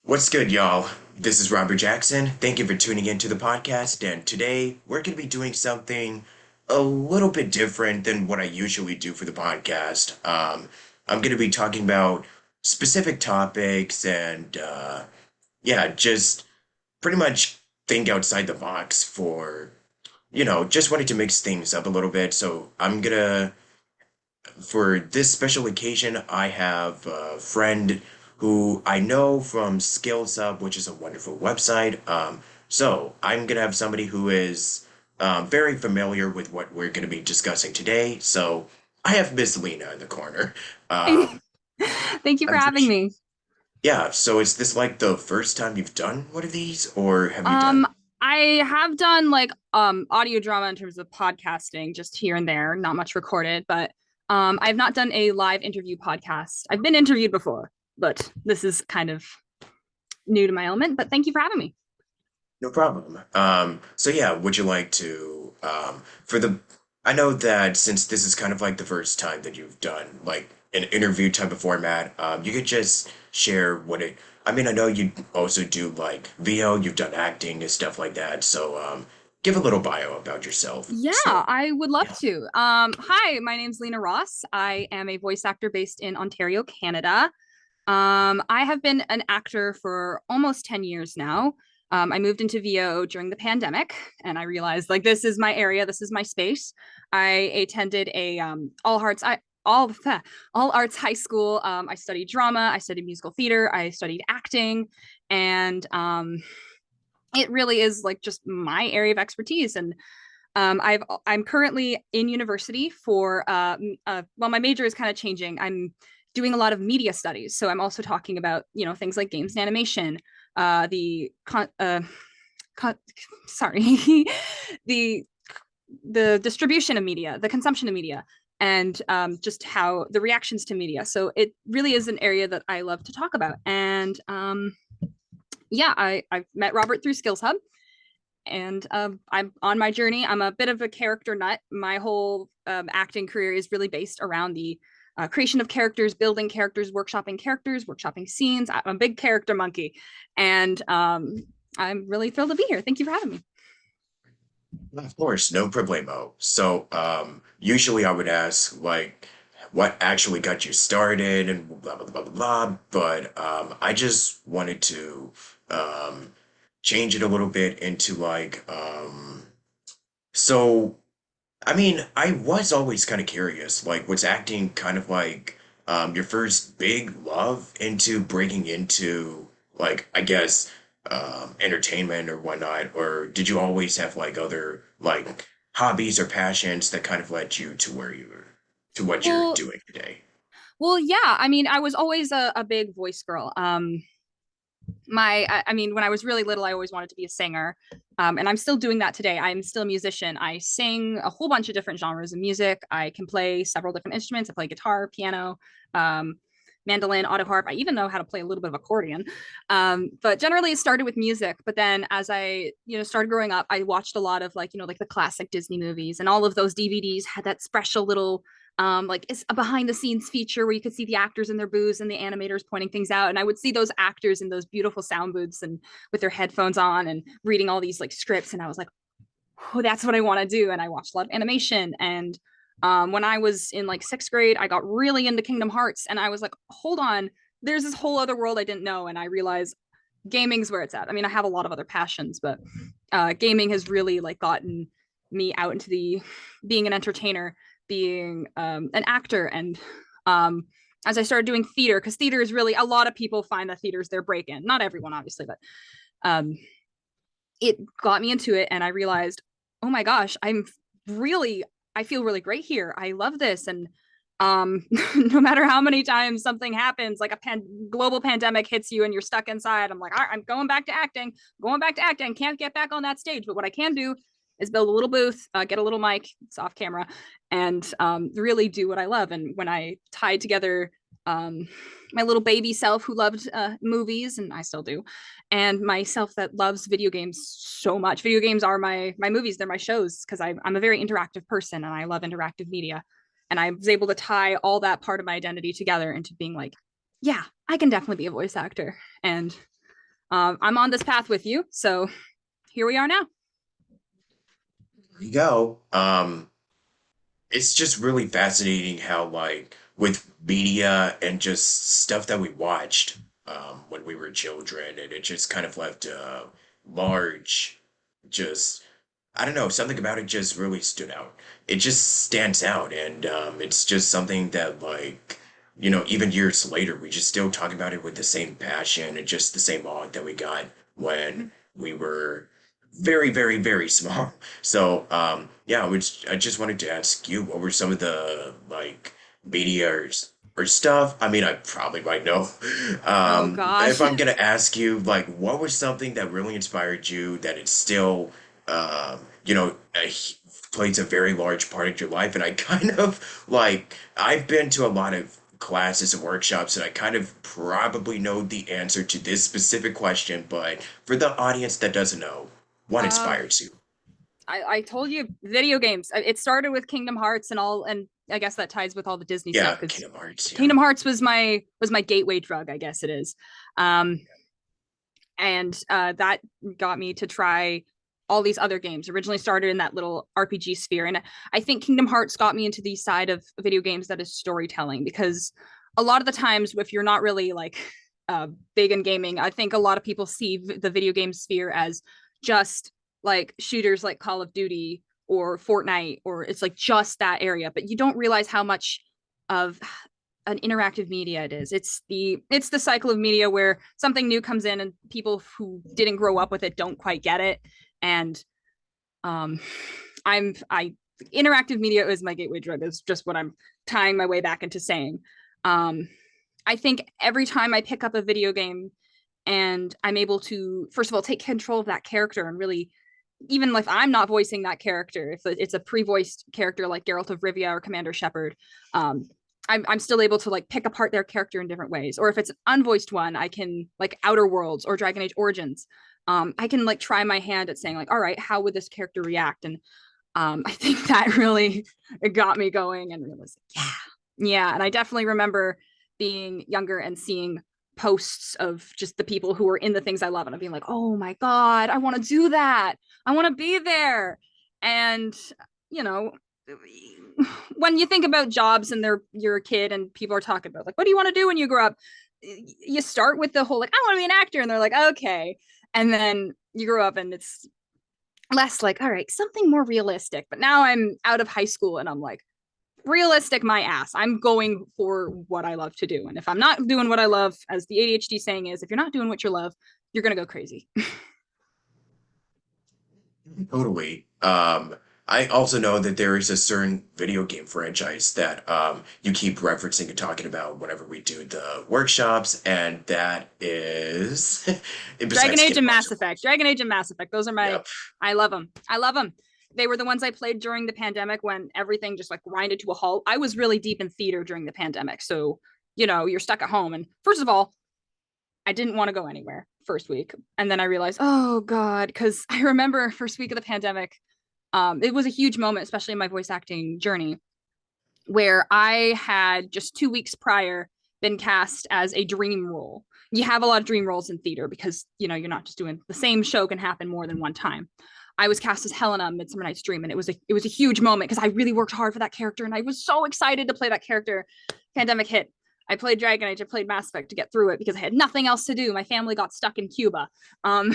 What's good, y'all? This is Robert Jackson. Thank you for tuning into the podcast. And today we're going to be doing something a little bit different than what I usually do for the podcast. I'm going to be talking about specific topics and, yeah, just pretty much think outside the box for, just wanted to mix things up a little bit. So for this special occasion, I have a friend who I know from Skills Up, which is a wonderful website. So I'm gonna have somebody who is very familiar with what we're gonna be discussing today. So I have Miss Lena in the corner. Um, Thank you for I'm pretty having sure. me. Yeah. So is this like the first time you've done one of these, or have you done? Um, I have done like audio drama in terms of podcasting, just here and there, not much recorded, but I've not done a live interview podcast. I've been interviewed before, but this is kind of new to my element. But thank you for having me. No problem. So yeah, would you like to, for the, I know that since this is kind of like the first time that you've done like an interview type of format, you could just share I mean, I know you also do like VO, you've done acting and stuff like that. So, give a little bio about yourself. Yeah, So, I would love yeah. to. Hi, my name's Lena Ross. I am a voice actor based in Ontario, Canada. I have been an actor for almost 10 years now. I moved into VO during the pandemic and I realized like this is my area, this is my space. I attended a all arts high school. I studied drama, I studied musical theater, I studied acting, and it really is like just my area of expertise. And I'm currently in university for well, my major is kind of changing. I'm doing a lot of media studies, so I'm also talking about things like games and animation, the con- sorry, the the distribution of media, the consumption of media, and just how the reactions to media. So it really is an area that I love to talk about. And yeah, I've met Robert through Skills Hub, and I'm on my journey. I'm a bit of a character nut. My whole acting career is really based around the creation of characters, building characters, workshopping scenes. I'm a big character monkey, and I'm really thrilled to be here. Thank you for having me. Of course, no problemo. So, usually I would ask like what actually got you started and blah blah blah blah blah, but I just wanted to um change it a little bit into like so I mean, I was always kind of curious, like was acting kind of like your first big love into breaking into like I guess entertainment or whatnot, or did you always have like other like hobbies or passions that kind of led you to where you were to what you're Well, doing today? yeah. I mean, I was always a big voice girl. I mean, when I was really little, I always wanted to be a singer, and I'm still doing that today. I'm still a musician. I sing a whole bunch of different genres of music. I can play several different instruments. I play guitar, piano, um, mandolin, auto harp. I even know how to play a little bit of accordion. But generally, it started with music. But then, as I started growing up, I watched a lot of like the classic Disney movies, and all of those DVDs had that special little like it's a behind the scenes feature where you could see the actors in their booths and the animators pointing things out. And I would see those actors in those beautiful sound booths and with their headphones on and reading all these like scripts. And I was like, oh, that's what I want to do. And I watched a lot of animation. And when I was in like sixth grade, I got really into Kingdom Hearts. And I was like, hold on, there's this whole other world I didn't know. And I realized gaming's where it's at. I mean, I have a lot of other passions, but gaming has really like gotten me out into the being an entertainer, being an actor, and um, as I started doing theater, because theater is really a lot of people find that theater is their break in. Not everyone, obviously, but um, it got me into it, and I realized, oh my gosh, really, I feel really great here. I love this, and no matter how many times something happens like global pandemic hits you and you're stuck inside, I'm like, all right, I'm going back to acting, can't get back on that stage, but what I can do is build a little booth, get a little mic, it's off camera, and really do what I love. And when I tied together um, my little baby self who loved movies, and I still do, and myself that loves video games so much. Video games are my movies, they're my shows, because I'm a very interactive person and I love interactive media. And I was able to tie all that part of my identity together into being like, yeah, I can definitely be a voice actor. And I'm on this path with you, so here we are now. There you go. It's just really fascinating how, like, with media and just stuff that we watched when we were children, and it just kind of left a large, just, I don't know, something about it just really stood out. It just stands out, and it's just something that, like, even years later, we just still talk about it with the same passion and just the same awe that we got when we were very, very, very small. So, yeah, I just wanted to ask you, what were some of the like meteors or stuff? I mean, I probably might know. Oh If gosh. I'm gonna ask you, like, what was something that really inspired you that it's still, plays a very large part of your life? And I kind of like, I've been to a lot of classes and workshops, and I kind of probably know the answer to this specific question, but for the audience that doesn't know, what Uh, inspires you? I told you video games. It started with Kingdom Hearts and all, and I guess that ties with all the Disney stuff Yeah, because Kingdom Hearts, yeah. Kingdom Hearts was my gateway drug. I guess it is. Um, and that got me to try all these other games. Originally started in that little RPG sphere, and I think Kingdom Hearts got me into the side of video games that is storytelling because a lot of the times, if you're not really like big in gaming, I think a lot of people see the video game sphere as just like shooters like Call of Duty or Fortnite, or it's like just that area, but you don't realize how much of an interactive media it is. It's the cycle of media where something new comes in and people who didn't grow up with it don't quite get it. And um I interactive media is my gateway drug, is just what I'm tying my way back into saying. um I think every time I pick up a video game and I'm able to, first of all, take control of that character and really, even if I'm not voicing that character, if it's a pre-voiced character like Geralt of Rivia or Commander Shepard, um, I'm still able to like pick apart their character in different ways. Or if it's an unvoiced one, I can like Outer Worlds or Dragon Age Origins. I can like try my hand at saying like, all right, how would this character react? And I think that really got me going and was like, yeah. And I definitely remember being younger and seeing posts of just the people who were in the things I love, and I'm being like, oh my God, I want to do that. I want to be there. And, you know, when you think about jobs and you're a kid and people are talking about like, what do you want to do when you grow up? You start with the whole like, I want to be an actor. And they're like, okay. And then you grow up and it's less like, all right, something more realistic. But now I'm out of high school and I'm like, realistic my ass. I'm going for what I love to do. And if I'm not doing what I love, as the ADHD saying is, if you're not doing what you love, you're going to go crazy. Totally. I also know that there is a certain video game franchise that you keep referencing and talking about whenever we do the workshops, and that is Dragon besides Age Kingdom and Hearts, Mass of course. Effect. Dragon Age and Mass Effect. Those are my, Yep. I love them. I love them. They were the ones I played during the pandemic when everything just like grinded to a halt. I was really deep in theater during the pandemic. So, you're stuck at home. And first of all, I didn't want to go anywhere first week. And then I realized, oh God, because I remember first week of the pandemic, it was a huge moment, especially in my voice acting journey, where I had just 2 weeks prior been cast as a dream role. You have a lot of dream roles in theater because you're not just doing the same show, can happen more than one time. I was cast as Helena Midsummer Night's Dream, and it was a huge moment because I really worked hard for that character, and I was so excited to play that character. Pandemic hit. I played Dragon Age. I played Mass Effect to get through it because I had nothing else to do. My family got stuck in Cuba. Um,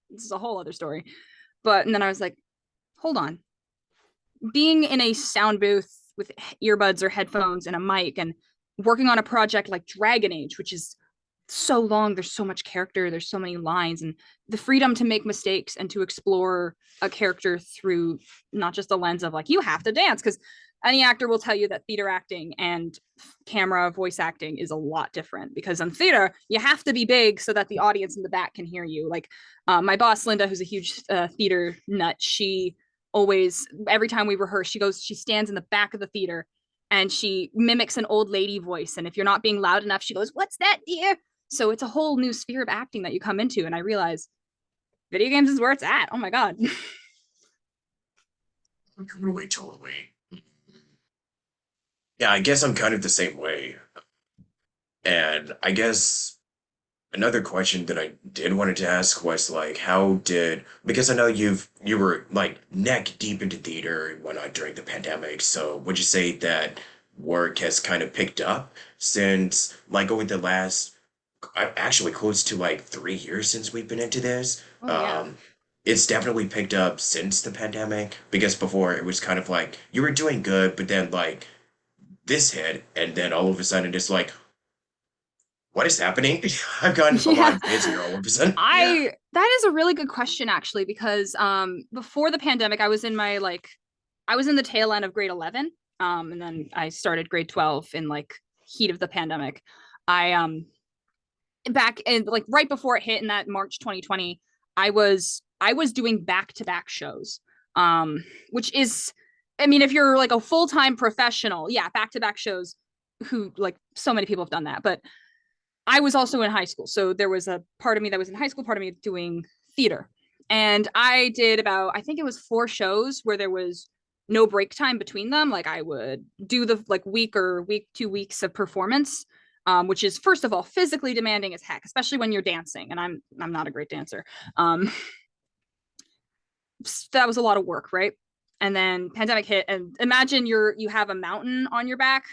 this is a whole other story. And then I was like, hold on, being in a sound booth with earbuds or headphones and a mic and working on a project like Dragon Age, which is so long, there's so much character, there's so many lines, and the freedom to make mistakes and to explore a character through not just the lens of like, you have to dance, because any actor will tell you that theater acting and camera voice acting is a lot different, because in theater you have to be big so that the audience in the back can hear you. Like my boss Linda, who's a huge theater nut, she always, every time we rehearse, she stands in the back of the theater and she mimics an old lady voice, and if you're not being loud enough, she goes, what's that, dear? So it's a whole new sphere of acting that you come into, and I realize video games is where it's at. Oh my God. Totally, totally. Yeah, I guess I'm kind of the same way. And I guess another question that I did wanted to ask was like, how did, because I know you were like neck deep into theater and whatnot during the pandemic. So would you say that work has kind of picked up since like over the last actually close to like 3 years since we've been into this? Oh yeah. Um, it's definitely picked up since the pandemic because before it was kind of like you were doing good, but then like this hit, and then all of a sudden it's like, what is happening? I've gotten a Yeah. lot busier all of a sudden. Yeah. I that is a really good question actually because before the pandemic I was in the tail end of grade 11 and then I started grade 12 in like heat of the pandemic. I back in like right before it hit in that March 2020, I was doing back-to-back shows. Which is I mean if you're like a full-time professional, yeah, back-to-back shows who like so many people have done that, but I was also in high school. So there was a part of me that was in high school, part of me doing theater. And I did about, I think it was 4 shows where there was no break time between them. Like I would do the like week or week, 2 weeks of performance, which is first of all physically demanding as heck, especially when you're dancing. And I'm not a great dancer. Um, that was a lot of work, right? And then pandemic hit, and imagine you have a mountain on your back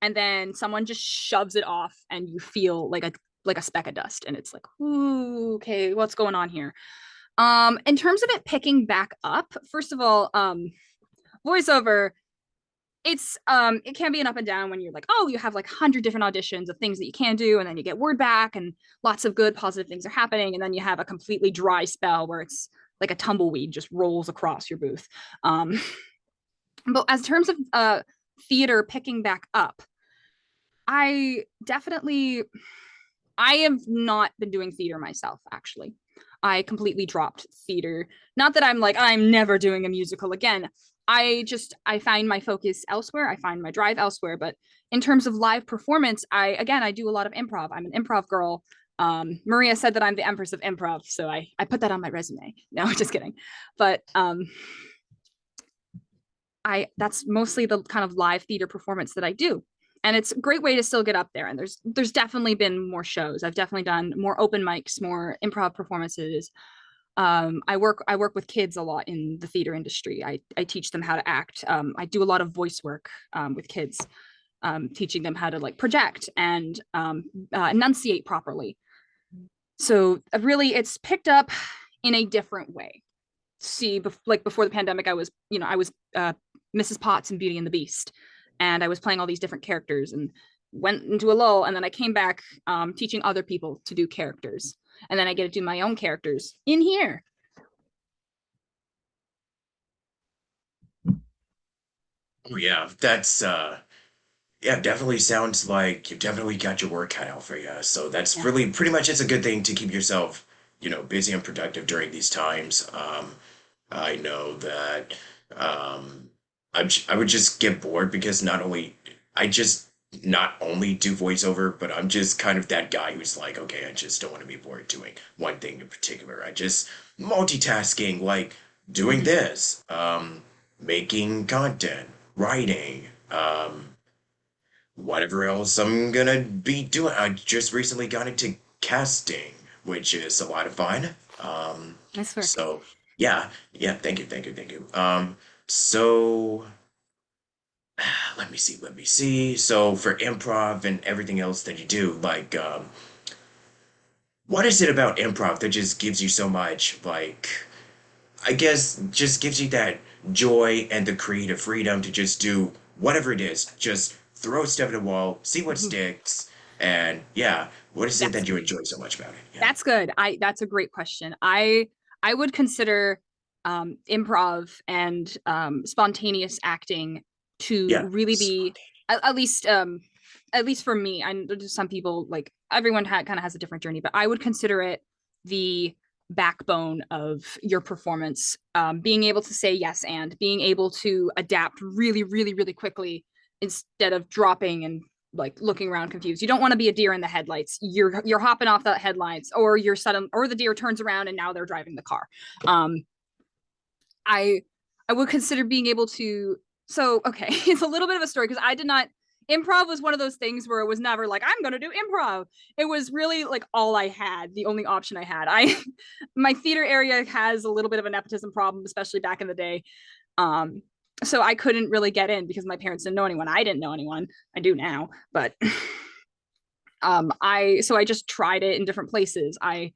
and then someone just shoves it off and you feel like a speck of dust and it's like ooh, okay, what's going on here. In terms of it picking back up, first of all, voiceover, it can be an up and down when you're like, oh, you have like 100 different auditions of things that you can do and then you get word back and lots of good positive things are happening and then you have a completely dry spell where it's like a tumbleweed just rolls across your booth. But as terms of theater picking back up, I definitely I have not been doing theater myself, actually. I completely dropped theater. Not that I'm like, I'm never doing a musical again. I find my focus elsewhere. I find my drive elsewhere. But in terms of live performance, I do a lot of improv. I'm an improv girl. Maria said that I'm the empress of improv. So I put that on my resume. No, just kidding. But that's mostly the kind of live theater performance that I do. And it's a great way to still get up there. And there's definitely been more shows. I've definitely done more open mics, more improv performances. I work with kids a lot in the theater industry. I teach them how to act. I do a lot of voice work with kids, teaching them how to like project and enunciate properly. So really, it's picked up in a different way. See, like before the pandemic, I was Mrs. Potts in Beauty and the Beast, and I was playing all these different characters and went into a lull, and then I came back teaching other people to do characters, and then I get to do my own characters in here. Oh yeah, that's yeah, definitely sounds like you've definitely got your work cut out for you. So that's Yeah. really pretty much it's a good thing to keep yourself, busy and productive during these times. I know that I would just get bored because I just not only do voiceover, but I'm just kind of that guy who's like, okay, I just don't want to be bored doing one thing in particular. I just multitasking, like doing Mhm. this, making content, writing, whatever else I'm gonna be doing. I just recently got into casting, which is a lot of fun. Nice work. So yeah, yeah, thank you. So let me see. So for improv and everything else that you do, like, what is it about improv that just gives you so much, like, I guess just gives you that joy and the creative freedom to just do whatever it is. Just throw stuff at a wall, see what sticks, and yeah, what is it That's that you enjoy so much about it? Yeah. That's good. That's a great question. I would consider improv and spontaneous acting to Yeah. really be at least at least for me. I some people like everyone kind of has a different journey, but I would consider it the backbone of your performance. Being able to say yes and being able to adapt really, really, really quickly instead of dropping and like looking around confused. You don't want to be a deer in the headlights. You're hopping off the headlights, or you're sudden, or the deer turns around and now they're driving the car. Um, I I would consider being able to. So okay, it's a little bit of a story because I did not. improv was one of those things where it was never like I'm going to do improv. It was really like all I had, the only option I had. I my theater area has a little bit of a nepotism problem, especially back in the day. Um, so I couldn't really get in because my parents didn't know anyone. I didn't know anyone. I do now, but I just tried it in different places. I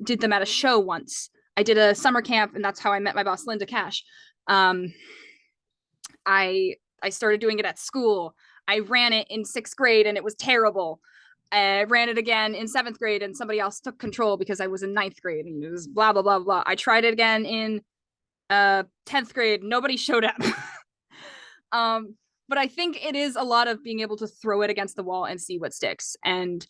did them at a show once. I did a summer camp, and that's how I met my boss, Linda Cash. Um, I started doing it at school. I ran it in 6th grade, and it was terrible. I ran it again in 7th grade, and somebody else took control because I was in 9th grade, and it was blah blah blah blah. I tried it again in 10th grade. Nobody showed up. um, but I think it is a lot of being able to throw it against the wall and see what sticks. And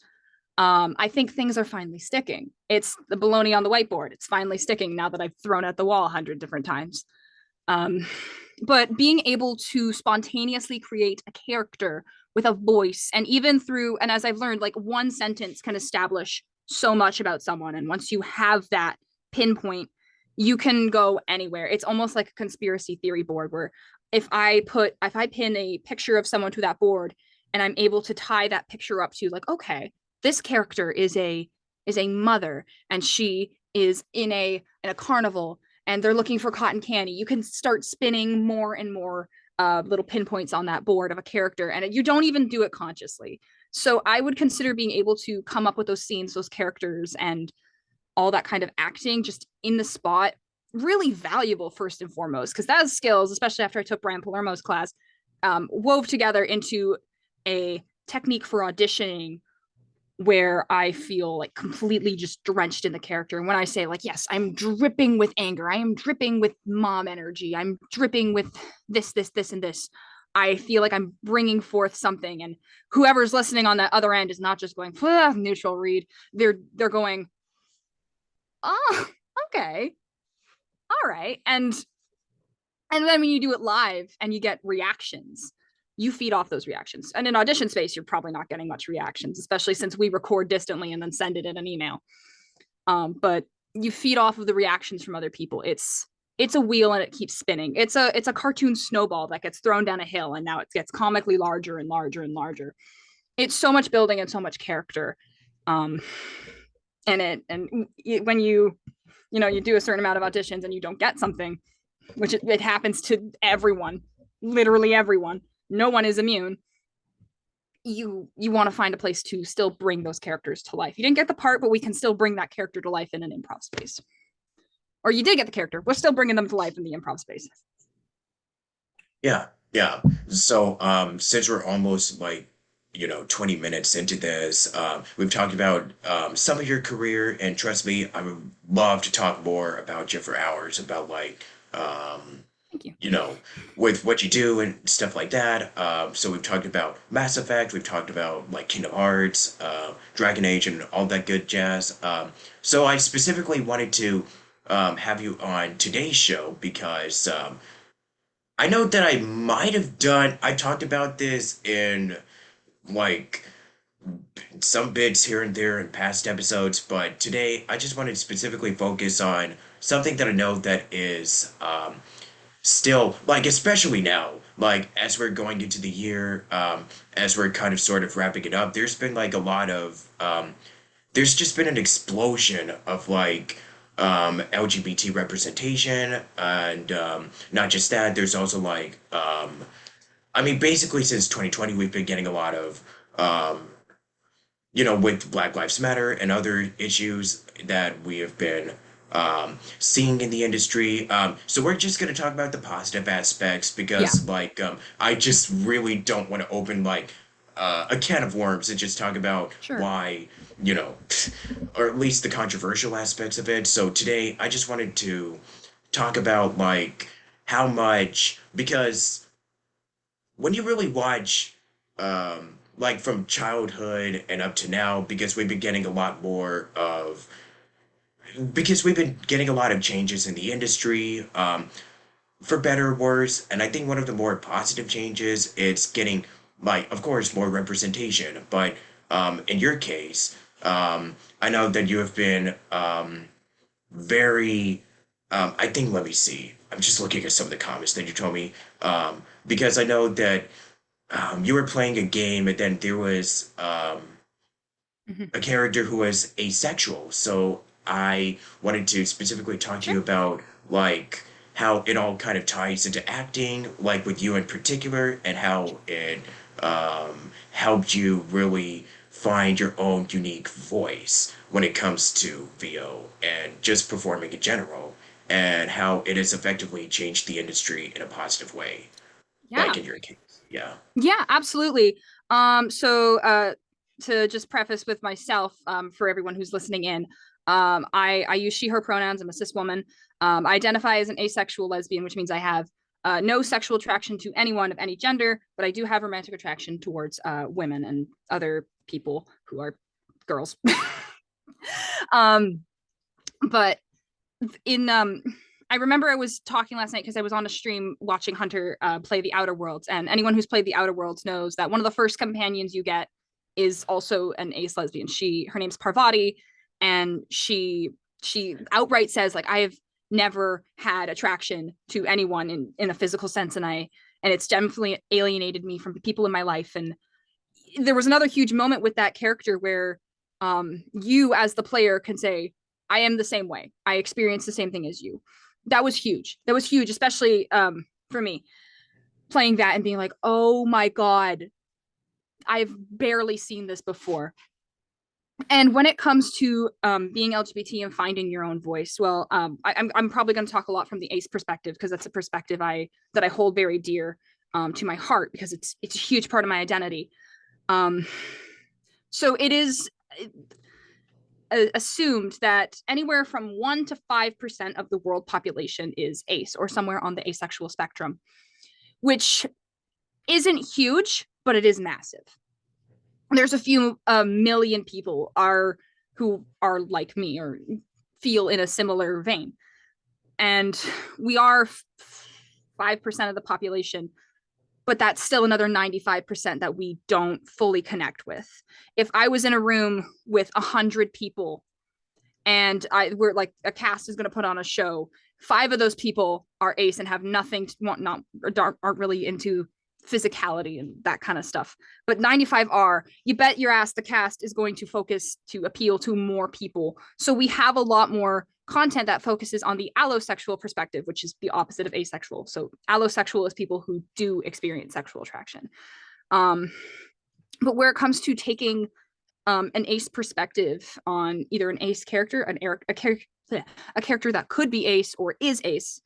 I think things are finally sticking. It's the baloney on the whiteboard. It's finally sticking now that I've thrown at the wall 100 different times. Um, but being able to spontaneously create a character with a voice, and even through, and as I've learned, like one sentence can establish so much about someone. And once you have that pinpoint, you can go anywhere. It's almost like a conspiracy theory board where if I pin a picture of someone to that board and I'm able to tie that picture up to like, okay, this character is a mother and she is in a carnival and they're looking for cotton candy. You can start spinning more and more little pinpoints on that board of a character, and you don't even do it consciously. So I would consider being able to come up with those scenes, those characters, and all that kind of acting just in the spot really valuable first and foremost, because those skills, especially after I took Brian Palermo's class, wove together into a technique for auditioning where I feel like completely just drenched in the character. And when I say like, yes, I'm dripping with anger, I am dripping with mom energy, I'm dripping with this, and this. I feel like I'm bringing forth something, and whoever's listening on the other end is not just going neutral read. They're going, oh, okay, all right, and then when you do it live and you get reactions, you feed off those reactions. And in audition space, you're probably not getting much reactions, especially since we record distantly and then send it in an email. But you feed off of the reactions from other people. It's a wheel and it keeps spinning. It's a cartoon snowball that gets thrown down a hill and now it gets comically larger and larger and larger. It's so much building and so much character. Um, and when you do a certain amount of auditions and you don't get something, which it happens to everyone, literally everyone. No one is immune. You want to find a place to still bring those characters to life. You didn't get the part, but we can still bring that character to life in an improv space. Or you did get the character, we're still bringing them to life in the improv space. Yeah, yeah. So, since we're almost like, 20 minutes into this, we've talked about some of your career, and trust me, I would love to talk more about you for hours about like, um, Thank you. you know, with what you do and stuff like that. So we've talked about Mass Effect, we've talked about like Kingdom Hearts, Dragon Age, and all that good jazz. So I specifically wanted to have you on today's show because I know that I might have done, I talked about this in like some bits here and there in past episodes, but today I just wanted to specifically focus on something that I know that is still like especially now like as we're going into the year as we're kind of sort of wrapping it up, there's been like a lot of there's just been an explosion of like LGBT representation, and not just that, there's also like I mean basically since 2020 we've been getting a lot of um with Black Lives Matter and other issues that we have been seeing in the industry. So we're just going to talk about the positive aspects Yeah, because, like, I just really don't want to open like a can of worms and just talk about sure. why, you know, or at least the controversial aspects of it. So today, I just wanted to talk about like how much because when you really watch like from childhood and up to now because we've been getting a lot more of because we've been getting a lot of changes in the industry for better or worse, and I think one of the more positive changes it's getting like of course more representation, but in your case I know that you have been very I think let me see, I'm just looking at some of the comments that you told me because I know that you were playing a game, and then there was Mhm. a character who was asexual. So I wanted to specifically talk to Sure. you about like how it all kind of ties into acting, like with you in particular, and how it helped you really find your own unique voice when it comes to VO and just performing in general, and how it has effectively changed the industry in a positive way, like Yeah. in your case. Yeah. Yeah, absolutely. To just preface with myself, for everyone who's listening in, I use she, her pronouns. I'm a cis woman. I identify as an asexual lesbian, which means I have no sexual attraction to anyone of any gender, but I do have romantic attraction towards women and other people who are girls. um, but in I remember I was talking last night because I was on a stream watching Hunter play the Outer Worlds, and anyone who's played the Outer Worlds knows that one of the first companions you get is also an ace lesbian. Her name's Parvati, and she outright says like I have never had attraction to anyone in a physical sense, and it's definitely alienated me from the people in my life. And there was another huge moment with that character where you as the player can say I am the same way, I experience the same thing as you. That was huge, especially for me playing that and being like, oh my god, I've barely seen this before. And when it comes to being LGBT and finding your own voice, well, I'm probably going to talk a lot from the ace perspective because that's a perspective I hold very dear to my heart because it's a huge part of my identity. um, so it is assumed that anywhere from 1 to 5% of the world population is ace or somewhere on the asexual spectrum, which isn't huge, but it is massive. There's a few million people who are like me or feel in a similar vein. And we are 5% of the population, but that's still another 95% that we don't fully connect with. If I was in a room with 100 people and we're like a cast is going to put on a show, 5 of those people are ace and have nothing to want, not aren't really into physicality and that kind of stuff, but 95 are. You bet your ass the cast is going to focus to appeal to more people, so we have a lot more content that focuses on the allosexual perspective, which is the opposite of asexual. So allosexual is people who do experience sexual attraction. um but where it comes to taking an ace perspective on either an ace character, a character that could be ace or is ace,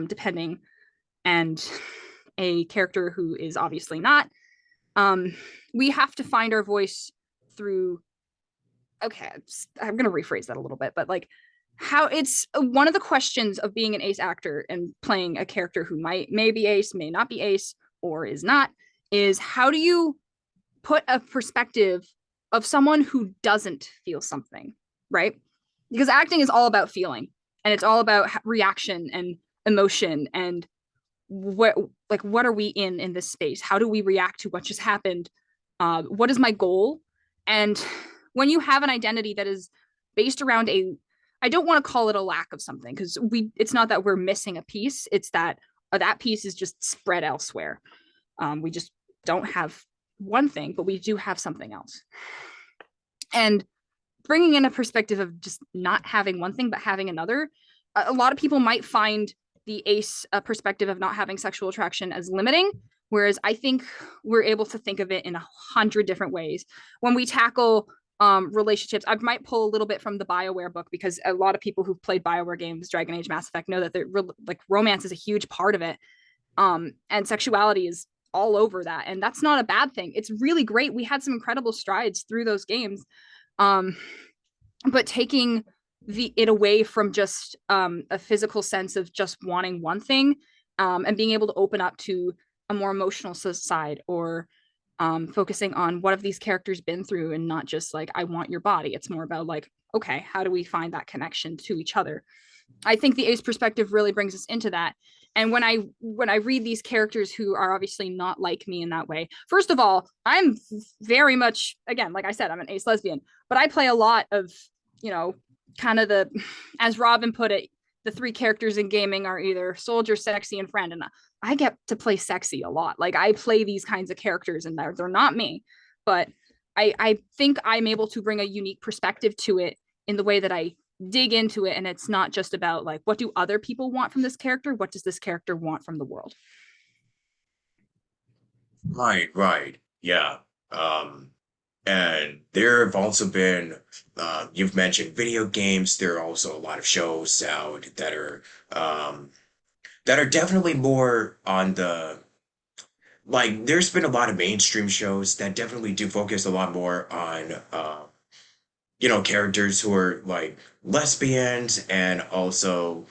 depending, and a character who is obviously not. Um, we have to find our voice through. Okay, I'm going to rephrase that a little bit, but like how it's one of the questions of being an ace actor and playing a character who may be ace, may not be ace, or is not, is how do you put a perspective of someone who doesn't feel something, right? Because acting is all about feeling, and it's all about reaction and emotion and what what are we in this space? How do we react to what just happened? What is my goal? And when you have an identity that is based around I don't want to call it a lack of something because it's not that we're missing a piece, it's that that piece is just spread elsewhere. We just don't have one thing, but we do have something else. And bringing in a perspective of just not having one thing but having another, a lot of people might find the ace perspective of not having sexual attraction as limiting, whereas I think we're able to think of it in 100 different ways when we tackle relationships. I might pull a little bit from the BioWare book because a lot of people who've played BioWare games, Dragon Age, Mass Effect, know that like romance is a huge part of it, and sexuality is all over that, and that's not a bad thing. It's really great. We had some incredible strides through those games, um, but taking it away from just a physical sense of just wanting one thing, and being able to open up to a more emotional side, or focusing on what have these characters been through and not just like I want your body. It's more about like, okay, how do we find that connection to each other? I think the ace perspective really brings us into that. And when I read these characters who are obviously not like me in that way, first of all, I'm very much, again, like I said, I'm an ace lesbian, but I play a lot of, you know, kind of the, as Robin put it, the three characters in gaming are either soldier, sexy, and friend. And I get to play sexy a lot. Like I play these kinds of characters and they're not me, but I think I'm able to bring a unique perspective to it in the way that I dig into it. And it's not just about like, what do other people want from this character? What does this character want from the world? Right, right. Yeah. Um, and there have also been, you've mentioned video games. There are also a lot of shows out um, that are definitely more on the, like, there's been a lot of mainstream shows that definitely do focus a lot more on, characters who are like lesbians and also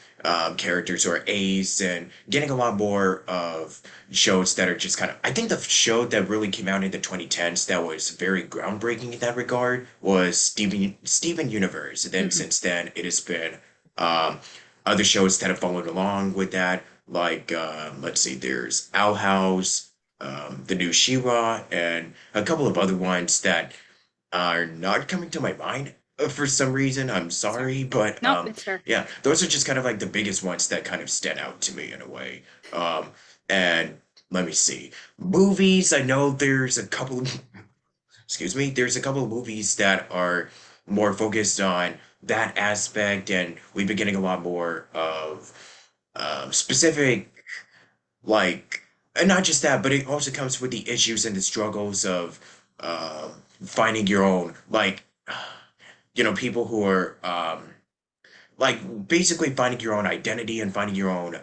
characters who are ace and getting a lot more of shows that are just kind of. I think the show that really came out in the 2010s that was very groundbreaking in that regard was Steven Universe. And then Mm-hmm. since then, it has been um, other shows that have followed along with that. Like, let's see, there's Owl House, the new She-Ra, and a couple of other ones that are not coming to my mind for some reason. I'm It's fair. sorry, but Nope, it's fair. yeah, those are just kind of like the biggest ones that kind of stand out to me in a way. And let me see. Movies, I know there's a couple, excuse me, there's a couple of movies that are more focused on that aspect, and we've been getting a lot more of specific like, and not just that, but it also comes with the issues and the struggles of finding your own, like, people who are like basically finding your own identity and finding your own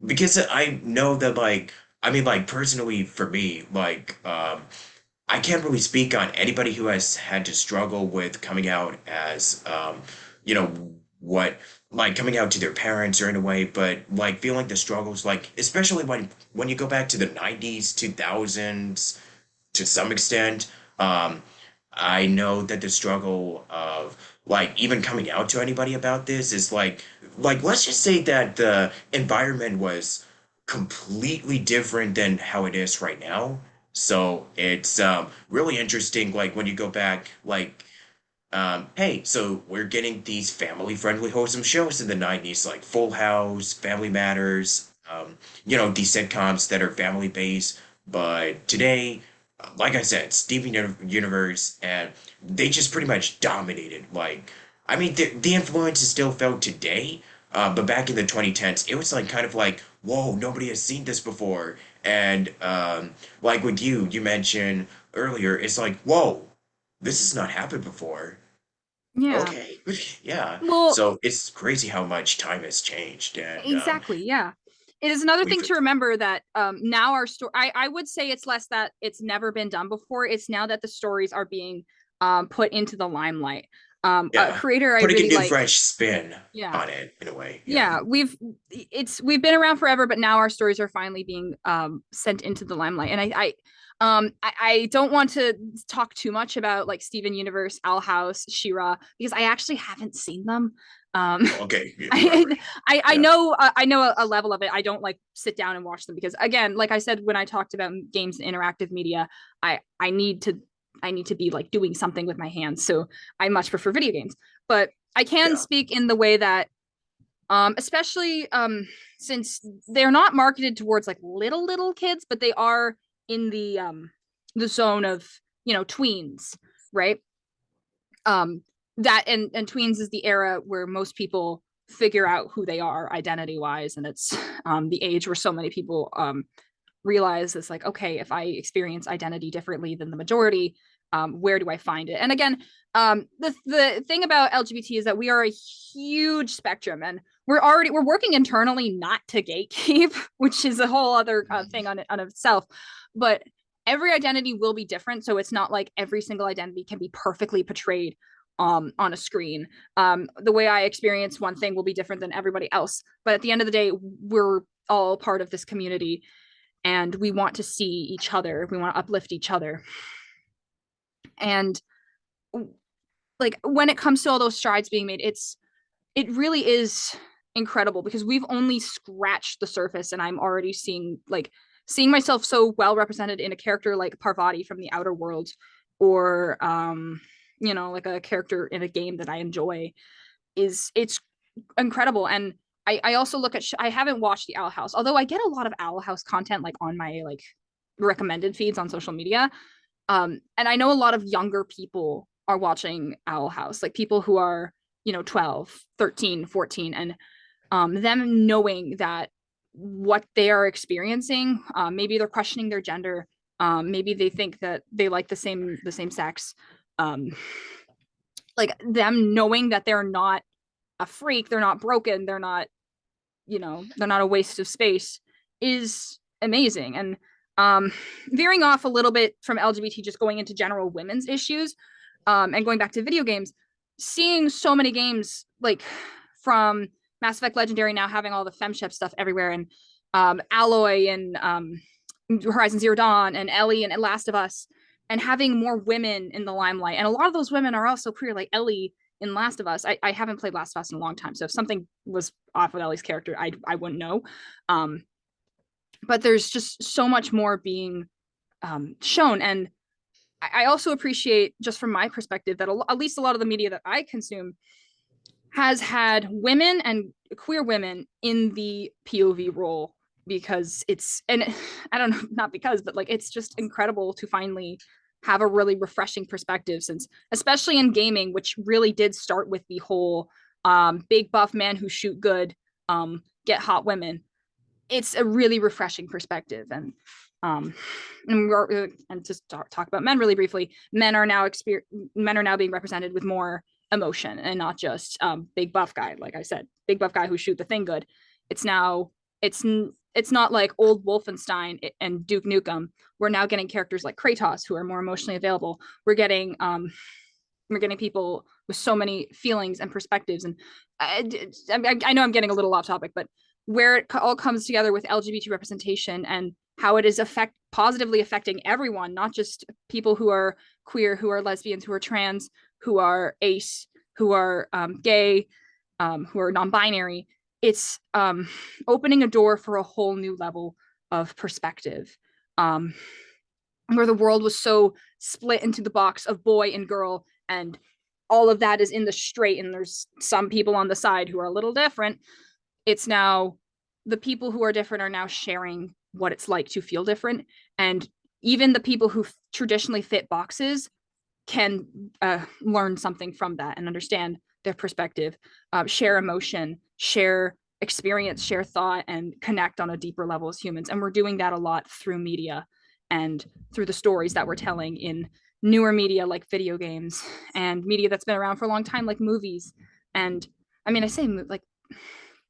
because I know that, like, I mean, like, personally for me, like, I can't really speak on anybody who has had to struggle with coming out as, you know, what, like coming out to their parents or in a way, but like feeling the struggles, like, especially when you go back to the 90s, 2000s, to some extent. I know that the struggle of like even coming out to anybody about this is like let's just say that the environment was completely different than how it is right now. So it's really interesting, like when you go back, like hey, so we're getting these family-friendly, wholesome shows in the 90s, like Full House, Family Matters, these sitcoms that are family-based. But today, like I said, Universe, and they just pretty much dominated. Like, I mean, the influence is still felt today, but back in the 2010s, it was like kind of like, whoa, nobody has seen this before. And like with you mentioned earlier, it's like, whoa, this has not happened before. Yeah. Okay. Yeah. Well, So it's crazy how much time has changed, and exactly. Yeah. It is another thing we've to remember that now our story, I would say it's less that it's never been done before. It's now that the stories are being put into the limelight. A yeah, creator I putting a really new like, fresh spin yeah, on it in a way. Yeah. yeah, we've been around forever, but now our stories are finally being sent into the limelight. And I don't want to talk too much about like Steven Universe, Owl House, She-Ra, because I actually haven't seen them. um Okay. Yeah, right. I, Right. I Yeah. know I know a level of it. I don't like sit down and watch them because, again, like I said when I talked about games and interactive media, I need to be like doing something with my hands. So I much prefer video games, but I can Yeah. speak in the way that especially since they're not marketed towards like little kids, but they are in the zone of, tweens, right? um that and tweens is the era where most people figure out who they are identity wise, and it's the age where so many people realize it's like, okay, if I experience identity differently than the majority, where do I find it? And again, the thing about LGBT is that we are a huge spectrum, and we're working internally not to gatekeep, which is a whole other thing on itself. But every identity will be different, so it's not like every single identity can be perfectly portrayed on a screen. The way I experience one thing will be different than everybody else, but at the end of the day, we're all part of this community, and we want to see each other, we want to uplift each other. And like when it comes to all those strides being made, it really is incredible because we've only scratched the surface, and I'm already seeing myself so well represented in a character like Parvati from the Outer Worlds, or like a character in a game that I enjoy. is it's incredible. And I also look at I haven't watched the Owl House, although I get a lot of Owl House content like on my like recommended feeds on social media. And I know a lot of younger people are watching Owl House, like people who are, 12, 13, 14, and them knowing that what they are experiencing, maybe they're questioning their gender, maybe they think that they like the same sex, um, like them knowing that they're not a freak, they're not broken, they're not a waste of space is amazing. And um, veering off a little bit from LGBT, just going into general women's issues, and going back to video games, seeing so many games like from Mass Effect Legendary now having all the femshep stuff everywhere, and Alloy and Horizon Zero Dawn and Ellie and Last of Us, and having more women in the limelight. And a lot of those women are also queer, like Ellie in Last of Us. I haven't played Last of Us in a long time, so if something was off with Ellie's character, I wouldn't know. Um, but there's just so much more being shown, and I also appreciate, just from my perspective, that at least a lot of the media that I consume has had women and queer women in the POV role, because and I don't know, not because, but like it's just incredible to finally have a really refreshing perspective, since especially in gaming, which really did start with the whole big buff man who shoot good, get hot women. It's a really refreshing perspective. Um and to talk about men really briefly, men are now being represented with more emotion, and not just big buff guy, like I said, big buff guy who shoot the thing good. It's now it's not like old Wolfenstein and Duke Nukem. We're now getting characters like Kratos who are more emotionally available. We're getting people with so many feelings and perspectives. And I know I'm getting a little off topic, but where it all comes together with LGBT representation and how it is positively affecting everyone, not just people who are queer, who are lesbians, who are trans, who are ace, who are gay, who are non-binary. It's opening a door for a whole new level of perspective, um, where the world was so split into the box of boy and girl, and all of that is in the straight, and there's some people on the side who are a little different. It's now the people who are different are now sharing what it's like to feel different, and even the people who traditionally fit boxes can learn something from that and understand their perspective, share emotion, share experience, share thought, and connect on a deeper level as humans. And we're doing that a lot through media and through the stories that we're telling in newer media like video games, and media that's been around for a long time like movies. And I mean, I say like,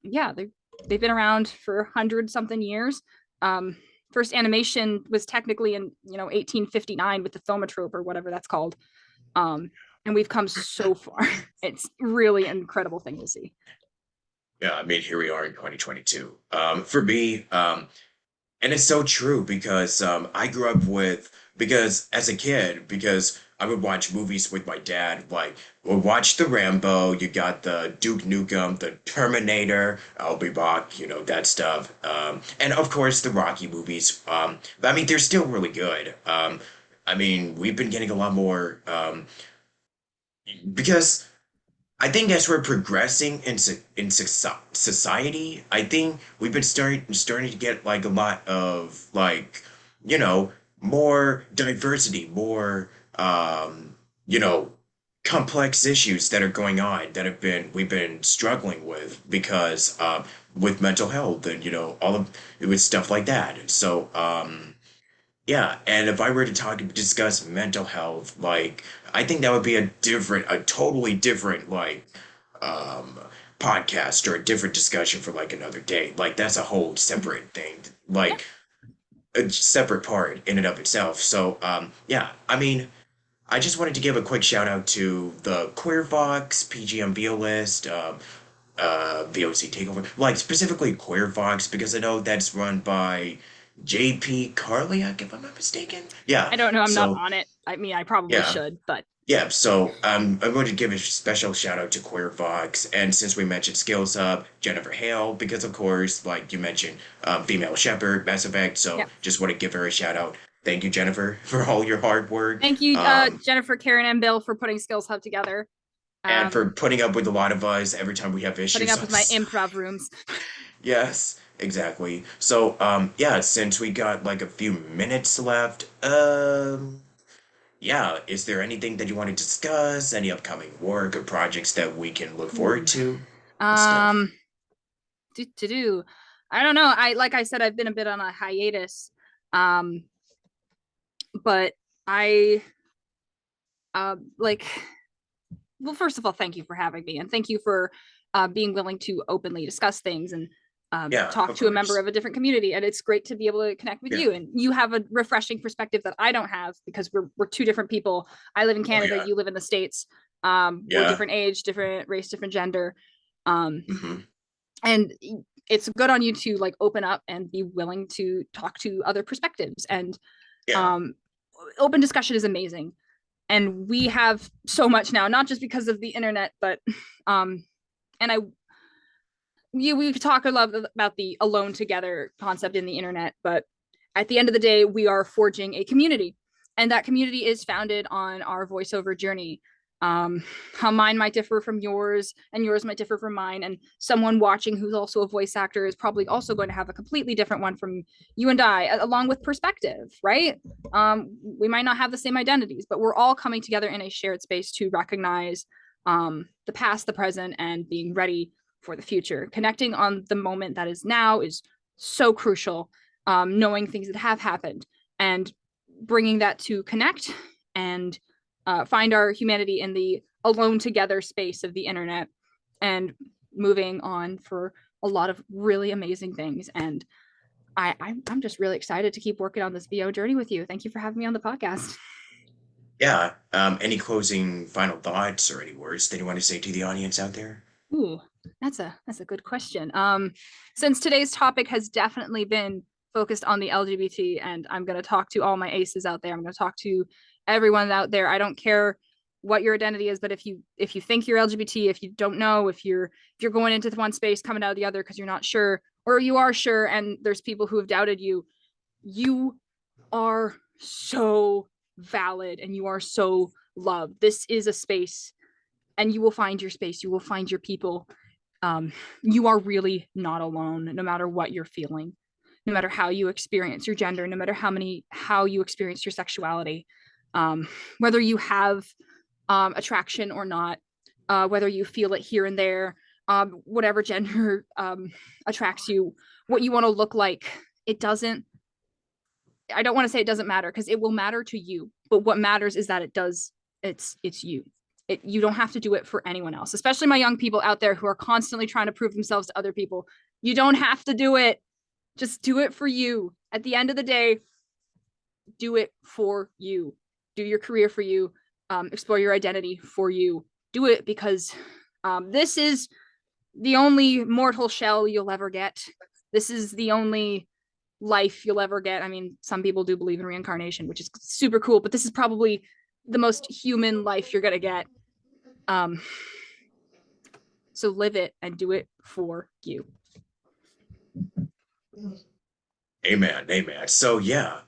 yeah, they've been around for 100 something years. Um, First animation was technically in 1859 with the thaumatrope or whatever that's called. Um, and we've come so far. It's really an incredible thing to see. Yeah, I mean, here we are in 2022. For me, and it's so true because I grew up with, because as a kid, because I would watch movies with my dad, like we'll watch the Rambo, you got the Duke Nukem, the Terminator, I'll be back, that stuff. And of course the Rocky movies. But I mean, they're still really good. I mean, we've been getting a lot more because I think as we're progressing in society, I think we've been starting to get like a lot of like, you know, more diversity, more you know, complex issues that are going on that we've been struggling with because with mental health and all of it with stuff like that. So yeah, and if I were to discuss mental health, like I think that would be a totally different um podcast or a different discussion for like another day. Like that's a whole separate thing, Yeah, like a separate part in and of itself. So yeah, I mean, I just wanted to give a quick shout out to the Queer Fox, PGM Violist, VOC Takeover, like specifically Queer Fox because I know that's run by JP Carliak, if I'm not mistaken. Yeah, I don't know. I'm not so on it. I mean, I probably yeah, should, but yeah. So I'm going to give a special shout out to Queer Fox, and since we mentioned Skills Hub, Jennifer Hale, because of course, like you mentioned, Female Shepherd, Mass Effect. So yeah. just want to give her a shout out. Thank you, Jennifer, for all your hard work. Thank you, Um, Jennifer, Karen, and Bill for putting Skills Hub together. and for Um, putting up with a lot of us every time we have Putting issues up on with my Skype. improv rooms. Yes, exactly. So, yeah, since we got like a few minutes left, yeah, is there anything that you want to discuss? Any upcoming work or projects that we can look forward Ooh. to and stuff? Um, to do. I don't know. Like I said, I've been a bit on a hiatus. Um, but I like well, first of all, thank you for having me, and thank you for being willing to openly discuss things and Yeah, talk of to a member course. of a different community. And it's great to be able to connect with Yeah. you. And you have a refreshing perspective that I don't have because we're two different people. I live in Oh Canada. yeah. You live in the States. We're Yeah. different age, different race, different gender. Um, Hmm. and it's good on you to like open up and be willing to talk to other perspectives. And Yeah. um, open discussion is amazing, and we have so much now, not just because of the internet, but um and I we could talk a lot about the alone together concept in the internet, but at the end of the day, we are forging a community, and that community is founded on our voiceover journey. How mine might differ from yours, and yours might differ from mine, and someone watching who's also a voice actor is probably also going to have a completely different one from you and I, along with perspective, right? We might not have the same identities, but we're all coming together in a shared space to recognize the past, the present, and being ready for the future. Connecting on the moment that is now is so crucial. Knowing things that have happened and bringing that to connect and find our humanity in the alone together space of the internet, and moving on for a lot of really amazing things. And I'm just really excited to keep working on this VO journey with you. Thank you for having me on the podcast. Yeah. Any closing final thoughts or any words that you want to say to the audience out there? Ooh, that's a good question. Since today's topic has definitely been focused on the LGBT, and I'm going to talk to all my aces out there. I'm going to talk to everyone out there. I don't care what your identity is, but if you think you're LGBT, if you don't know, if you're going into the one space, coming out of the other because you're not sure, or you are sure, and there's people who have doubted you, you are so valid and you are so loved. This is a space, and you will find your space. You will find your people. You are really not alone, no matter what you're feeling, no matter how you experience your gender, no matter how you experience your sexuality, um, whether you have attraction or not, whether you feel it here and there, whatever gender attracts you, what you want to look like. It doesn't. I don't want to say it doesn't matter, because it will matter to you. But what matters is that it does. It's you. You don't have to do it for anyone else, especially my young people out there who are constantly trying to prove themselves to other people. You don't have to do it. Just do it for you. At the end of the day, do it for you. Do your career for you. Explore your identity for you. Do it because this is the only mortal shell you'll ever get. This is the only life you'll ever get. I mean, some people do believe in reincarnation, which is super cool, but this is probably the most human life you're gonna get. Um, so live it and do it for you. Amen, amen. So yeah,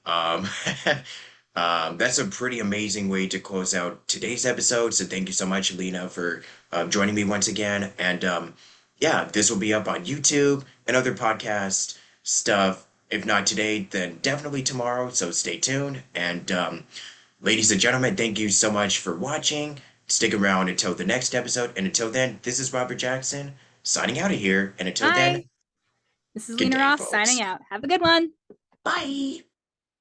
that's a pretty amazing way to close out today's episode. So thank you so much, Lena, for joining me once again. And yeah, this will be up on YouTube and other podcast stuff. If not today, then definitely tomorrow. So stay tuned. And ladies and gentlemen, thank you so much for watching. Stick around until the next episode. And until then, this is Robert Jackson signing out of here. And until then, Bye. This is good Lena day, Ross signing folks. out. Have a good one. Bye.